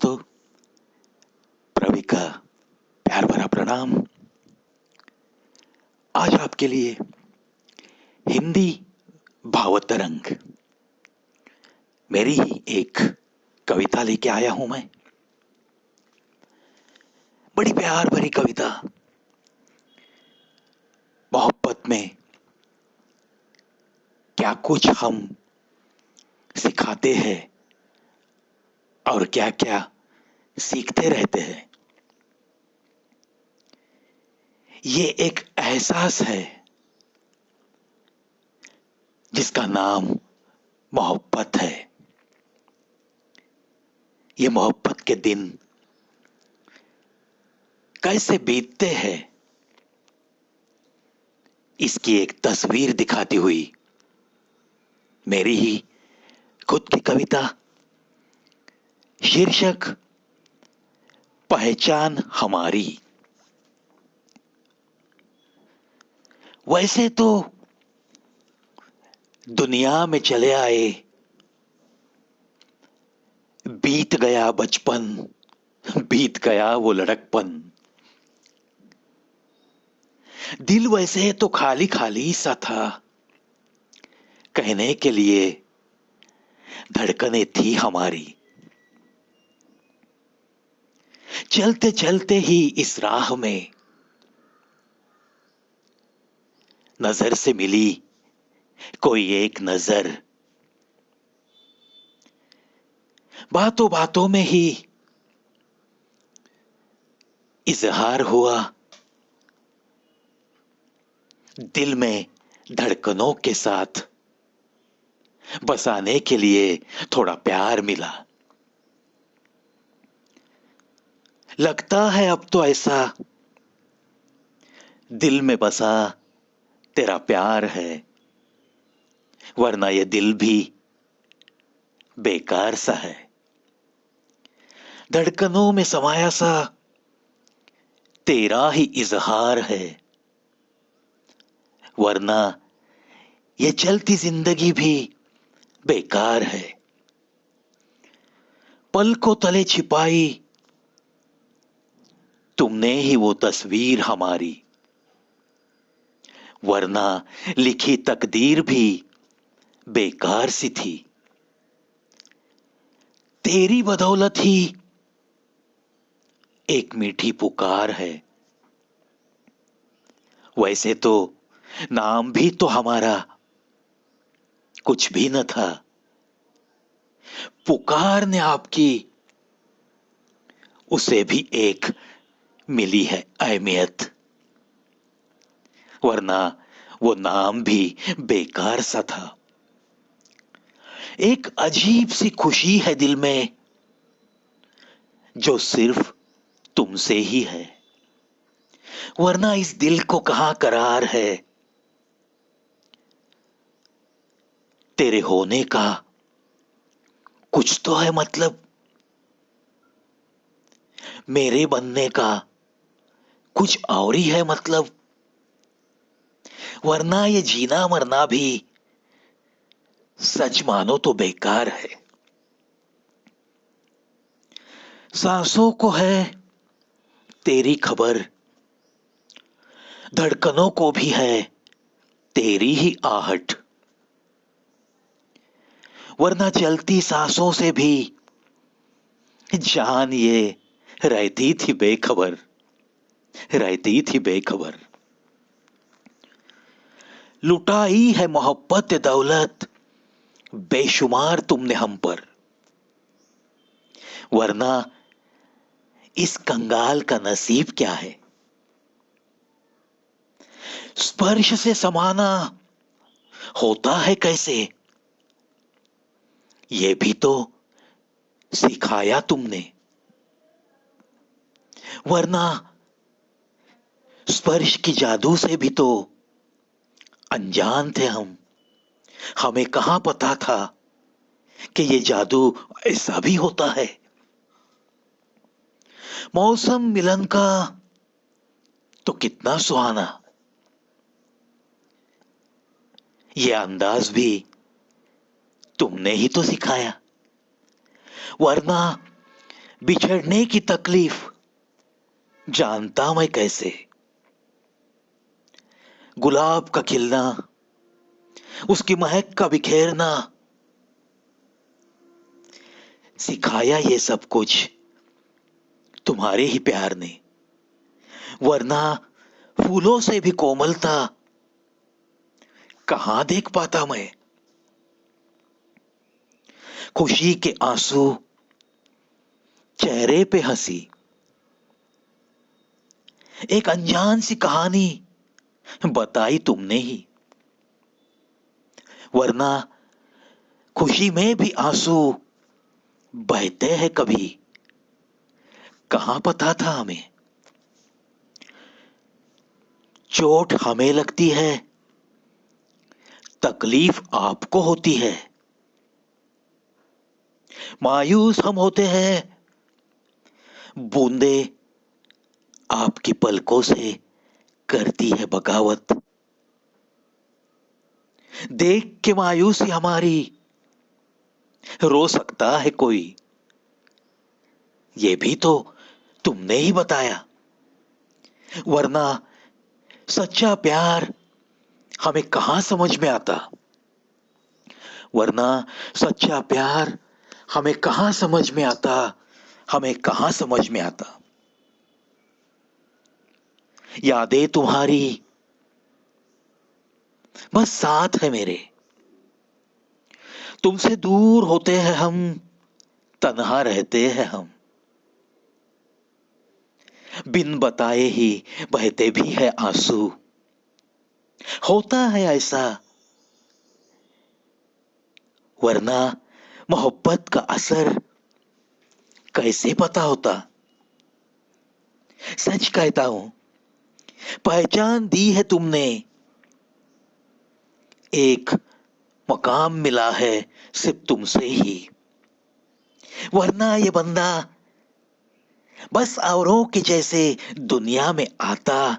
दोस्तों, प्रवी का प्यार भरा प्रणाम। आज आपके लिए हिंदी भावतरंग मेरी ही एक कविता लेके आया हूं मैं। बड़ी प्यार भरी कविता। मोहब्बत में क्या कुछ हम सिखाते हैं और क्या क्या सीखते रहते हैं। ये एक एहसास है जिसका नाम मोहब्बत है। ये मोहब्बत के दिन कैसे बीतते हैं, इसकी एक तस्वीर दिखाती हुई मेरी ही खुद की कविता। शीर्षक पहचान हमारी। वैसे तो दुनिया में चले आए, बीत गया बचपन, बीत गया वो लड़कपन। दिल वैसे तो खाली खाली सा था, कहने के लिए धड़कने थी हमारी। चलते चलते ही इस राह में नजर से मिली कोई एक नजर। बातों बातों में ही इजहार हुआ, दिल में धड़कनों के साथ बसाने के लिए थोड़ा प्यार मिला। लगता है अब तो ऐसा दिल में बसा तेरा प्यार है, वरना ये दिल भी बेकार सा है। धड़कनों में समाया सा तेरा ही इजहार है, वरना ये चलती जिंदगी भी बेकार है। पल को तले छिपाई तुमने ही वो तस्वीर हमारी, वरना लिखी तकदीर भी बेकार सी थी। तेरी बदौलत ही एक मीठी पुकार है। वैसे तो नाम भी तो हमारा कुछ भी न था, पुकार ने आपकी उसे भी एक मिली है अहमियत, वरना वो नाम भी बेकार सा था। एक अजीब सी खुशी है दिल में जो सिर्फ तुमसे ही है, वरना इस दिल को कहां करार है। तेरे होने का कुछ तो है मतलब, मेरे बनने का कुछ और ही है मतलब, वरना ये जीना मरना भी सच मानो तो बेकार है। सांसों को है तेरी खबर, धड़कनों को भी है तेरी ही आहट, वरना चलती सांसों से भी जान ये रहती थी बेखबर, रहती थी बेखबर। लुटाई है मोहब्बत दौलत बेशुमार तुमने हम पर, वरना इस कंगाल का नसीब क्या है। स्पर्श से समाना होता है कैसे, ये भी तो सिखाया तुमने, वरना स्पर्श की जादू से भी तो अनजान थे हम। हमें कहां पता था कि ये जादू ऐसा भी होता है। मौसम मिलन का तो कितना सुहाना, ये अंदाज भी तुमने ही तो सिखाया, वरना बिछड़ने की तकलीफ जानता मैं कैसे। गुलाब का खिलना, उसकी महक का बिखेरना, सिखाया ये सब कुछ तुम्हारे ही प्यार ने। वरना फूलों से भी कोमलता कहां देख पाता मैं। खुशी के आंसू, चेहरे पे हंसी, एक अनजान सी कहानी बताई तुमने ही। वरना खुशी में भी आंसू बहते हैं कभी, कहां पता था हमें। चोट हमें लगती है, तकलीफ आपको होती है। मायूस हम होते हैं, बूंदे आपकी पलकों से करती है बगावत। देख के मायूसी हमारी रो सकता है कोई, ये भी तो तुमने ही बताया। वरना सच्चा प्यार हमें कहां समझ में आता। वरना सच्चा प्यार हमें कहां समझ में आता, हमें कहां समझ में आता। यादें तुम्हारी बस साथ है मेरे, तुमसे दूर होते हैं हम, तन्हा रहते हैं हम। बिन बताए ही बहते भी है आंसू। होता है ऐसा, वरना मोहब्बत का असर कैसे पता होता। सच कहता हूं, पहचान दी है तुमने, एक मकाम मिला है सिर्फ तुमसे ही। वरना ये बंदा बस औरों के जैसे दुनिया में आता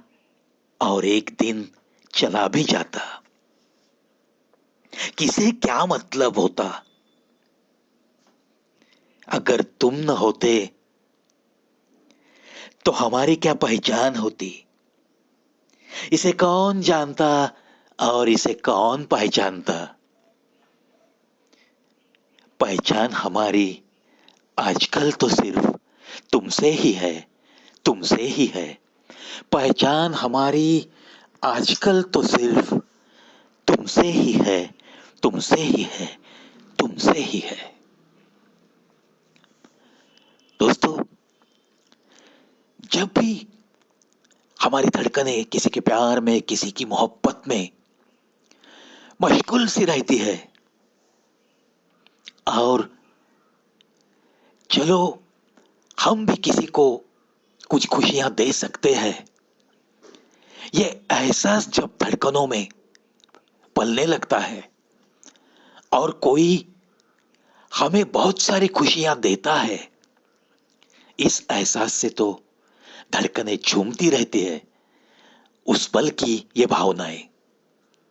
और एक दिन चला भी जाता। किसे क्या मतलब होता अगर तुम न होते, तो हमारी क्या पहचान होती। इसे कौन जानता और इसे कौन पहचानता। पहचान हमारी आजकल तो सिर्फ तुमसे ही है, तुमसे ही है। पहचान हमारी आजकल तो सिर्फ तुमसे ही है, तुमसे ही है, तुमसे ही है। दोस्तों, जब भी हमारी धड़कनें किसी के प्यार में, किसी की मोहब्बत में मशगूल सी रहती है, और चलो हम भी किसी को कुछ खुशियां दे सकते हैं, ये एहसास जब धड़कनों में पलने लगता है और कोई हमें बहुत सारी खुशियां देता है, इस एहसास से तो धड़कनें झूमती रहती है। उस पल की ये भावनाएं